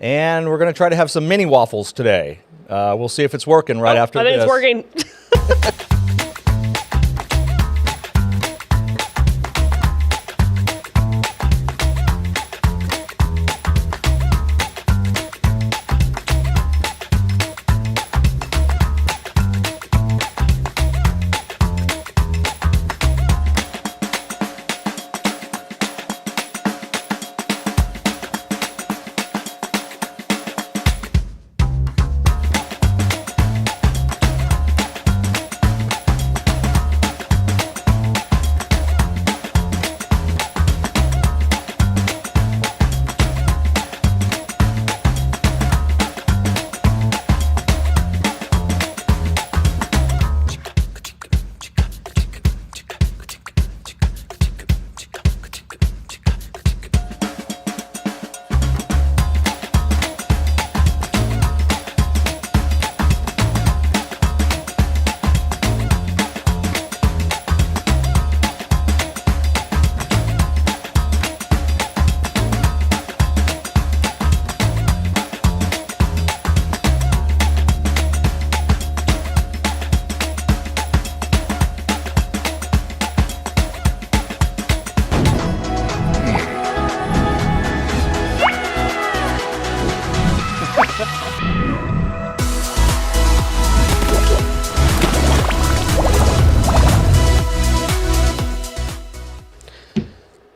And we're going to try to have some mini waffles today. We'll see if it's working after this. I think it's working.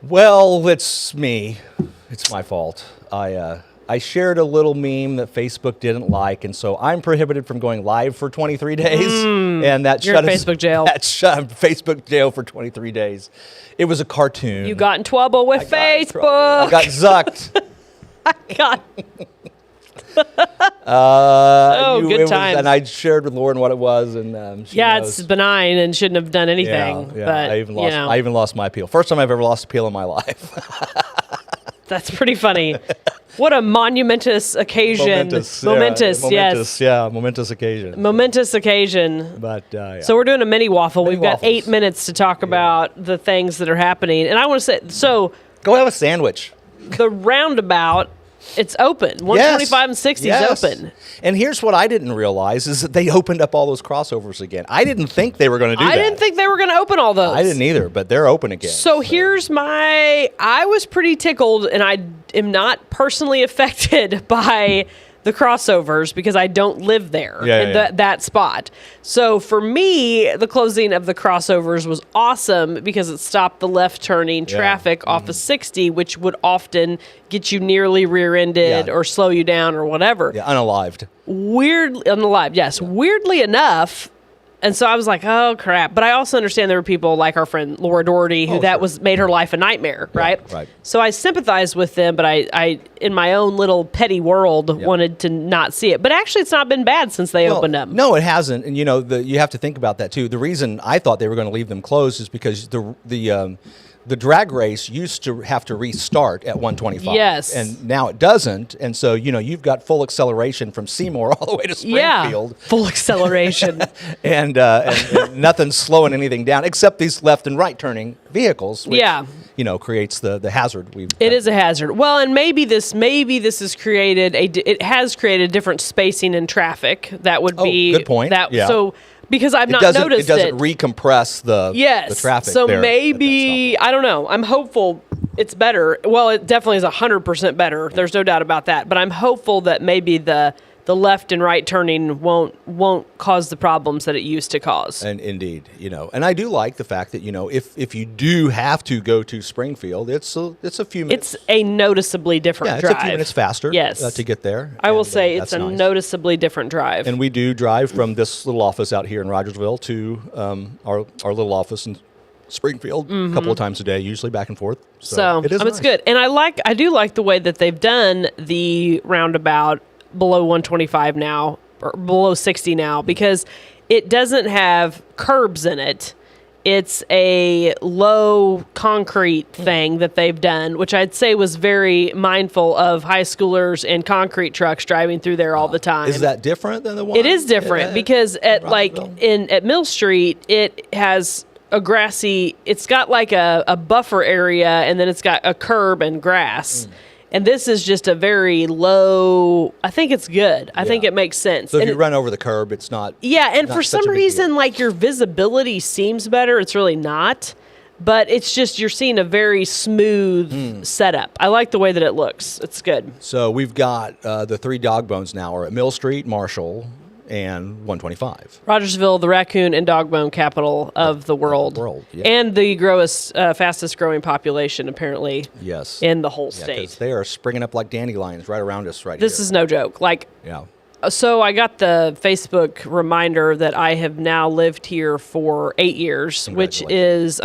Well, it's me. It's my fault. I shared a little meme that Facebook didn't like, and so I'm prohibited from going live for 23 days. And that You're in Facebook jail. That shut Facebook jail for 23 days. It was a cartoon. You got in trouble with Facebook. I got zucked. Good times. And I shared with Lauren what it was, and she knows. It's benign and shouldn't have done anything. Yeah, but I even lost my appeal. First time I've ever lost appeal in my life. That's pretty funny. What a momentous occasion. Momentous, yes. Yeah, momentous occasion. Momentous occasion. But yeah. So we're doing a mini waffle. We've got waffles. 8 minutes to talk about the things that are happening. And I want to say, so Go have a sandwich. the roundabout, it's open. 125 and 60 is open. And here's what I didn't realize is that they opened up all those crossovers again. I didn't think they were going to do that. I didn't think they were going to open all those. I didn't either, but they're open again. So here's I was pretty tickled, and I am not personally affected by the crossovers because I don't live there in that spot. So for me, the closing of the crossovers was awesome because it stopped the left turning traffic off of 60, which would often get you nearly rear-ended or slow you down or whatever. Yeah, unalived. Unalived, yes. Yeah. Weirdly enough, and so I was like, oh, crap. But I also understand there were people like our friend Laura Doherty who made her life a nightmare, right? Right. So I sympathized with them, but I in my own little petty world, wanted to not see it. But actually, it's not been bad since they opened up. No, it hasn't. And, you have to think about that, too. The reason I thought they were going to leave them closed is because the drag race used to have to restart at 125. Yes. And now it doesn't. And so, you've got full acceleration from Seymour all the way to Springfield. Yeah, full acceleration. and nothing's slowing anything down except these left and right turning vehicles, which, creates the hazard. It is a hazard. Well, and maybe this has created it has created different spacing in traffic. That would be good point. So because I've not noticed it doesn't recompress the traffic. So maybe I don't know. I'm hopeful it's better. Well, it definitely is 100% better. There's no doubt about that. But I'm hopeful that maybe the left and right turning won't cause the problems that it used to cause. And indeed, and I do like the fact that if you do have to go to Springfield, it's a few minutes. It's a noticeably different drive. It's a few minutes faster. To get there. I will say it's a noticeably different drive. And we do drive from this little office out here in Rogersville to our little office in Springfield a couple of times a day, usually back and forth. So it is it's good. And I do like the way that they've done the roundabout below 125 now, or below 60 now, because it doesn't have curbs in it. It's a low concrete thing that they've done, which I'd say was very mindful of high schoolers and concrete trucks driving through there all the time. Is that different than the one? It is different because at Mill Street, it has a grassy, it's got like a buffer area, and then it's got a curb and grass. And this is just a very low, I think it's good. I think it makes sense. So if and you run over the curb, it's not. Yeah, and not for some reason, like your visibility seems better. It's really not. But it's just you're seeing a very smooth setup. I like the way that it looks. It's good. So we've got the 3 dog bones now are at Mill Street, Marshall, and 125. Rogersville, the raccoon and dog bone capital of the world. And the fastest growing population, apparently, in the whole state. They are springing up like dandelions right around us here. This is no joke. So I got the Facebook reminder that I have now lived here for 8 years, which is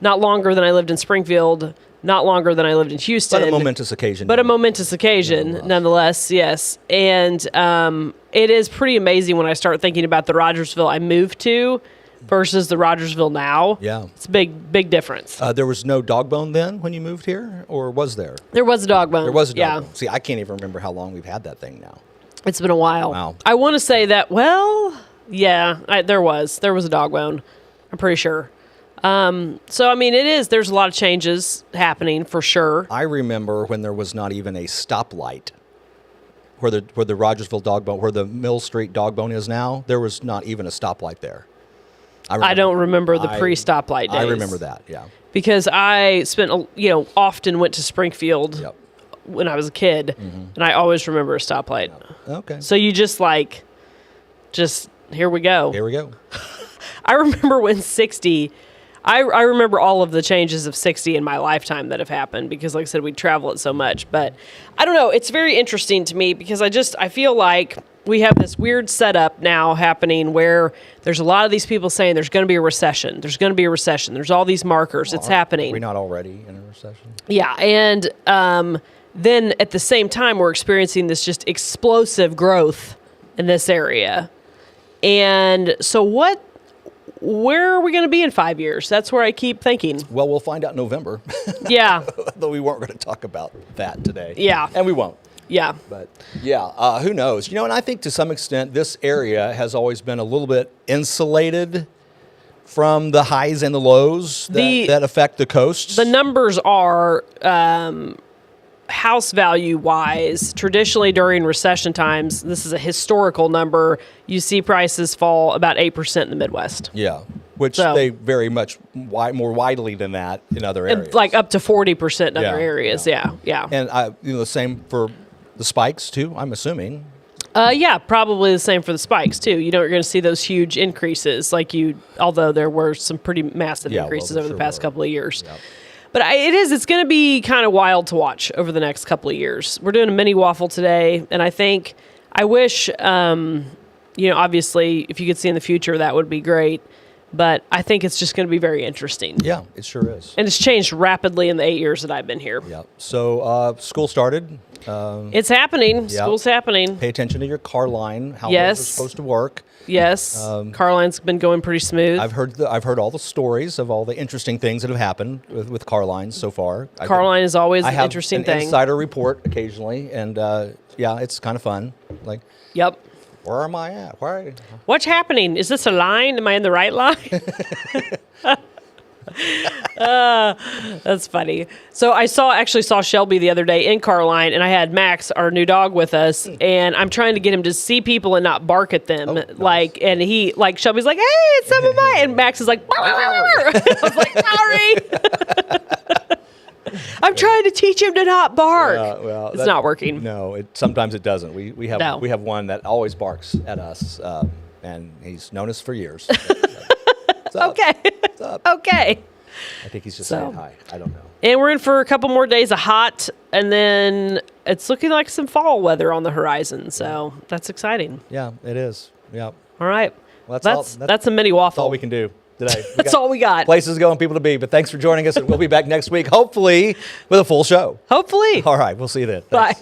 not longer than I lived in Springfield, not longer than I lived in Houston. But a momentous occasion. Nonetheless, yes. And it is pretty amazing when I start thinking about the Rogersville I moved to versus the Rogersville now. Yeah. It's a big difference. There was no dog bone then when you moved here, or was there? There was a dog bone. There was a dog bone. See, I can't even remember how long we've had that thing now. It's been a while. Wow. I want to say that, there was a dog bone. I'm pretty sure. So, I mean, there's a lot of changes happening for sure. I remember when there was not even a stoplight where the Rogersville dog bone, where the Mill Street dog bone is now, there was not even a stoplight there. I don't remember the pre-stoplight days. I remember that, yeah. Because I often went to Springfield when I was a kid, and I always remember a stoplight. Okay. So you just here we go. Here we go. I remember when 60, I remember all of the changes of 60 in my lifetime that have happened because, like I said, we travel it so much. But I don't know. It's very interesting to me because I feel like we have this weird setup now happening where there's a lot of these people saying there's going to be a recession. There's going to be a recession. There's all these markers. It's happening. Are we not already in a recession? Yeah. And then at the same time, we're experiencing this just explosive growth in this area. And so where are we going to be in 5 years? That's where I keep thinking. Well, we'll find out in November. Yeah. Though we weren't going to talk about that today. Yeah. And we won't. Yeah. But who knows? And I think to some extent this area has always been a little bit insulated from the highs and the lows that affect the coasts. The numbers are house value wise, traditionally during recession times, this is a historical number, you see prices fall about 8% in the Midwest. Yeah, which they very much more widely than that in other areas. Like up to 40% in other areas, yeah. And the same for the spikes too, I'm assuming. Probably the same for the spikes too. You're going to see those huge increases although there were some pretty massive increases over the past couple of years. Yep. But it's going to be kind of wild to watch over the next couple of years. We're doing a mini waffle today, and I wish, obviously, if you could see in the future, that would be great. But I think it's just going to be very interesting. Yeah, it sure is. And it's changed rapidly in the 8 years that I've been here. Yeah. So school started. It's happening. Yep. School's happening. Pay attention to your car line, how those are supposed to work. Yes, car line's been going pretty smooth. I've heard all the stories of all the interesting things that have happened with car lines so far. Car line is always an interesting thing. I have an insider report occasionally, and it's kind of fun. Yep. Where am I at? What's happening? Is this a line? Am I in the right line? That's funny. So I actually saw Shelby the other day in Carline, and I had Max, our new dog, with us, and I'm trying to get him to see people and not bark at them. Nice. And he, Shelby's like, "Hey, it's some of mine," and Max is like, I was like, "Sorry." I'm trying to teach him to not bark. It's not working. No, sometimes it doesn't. We have one that always barks at us, and he's known us for years. Okay. What's up? Okay. I think he's just saying hi. I don't know. And we're in for a couple more days of hot, and then it's looking like some fall weather on the horizon. So that's exciting. Yeah, it is. Yeah. All right. Well, that's a mini waffle. That's all we can do today. That's all we got. Places to go and people to be. But thanks for joining us, and we'll be back next week, hopefully with a full show. Hopefully. All right. We'll see you then. Bye.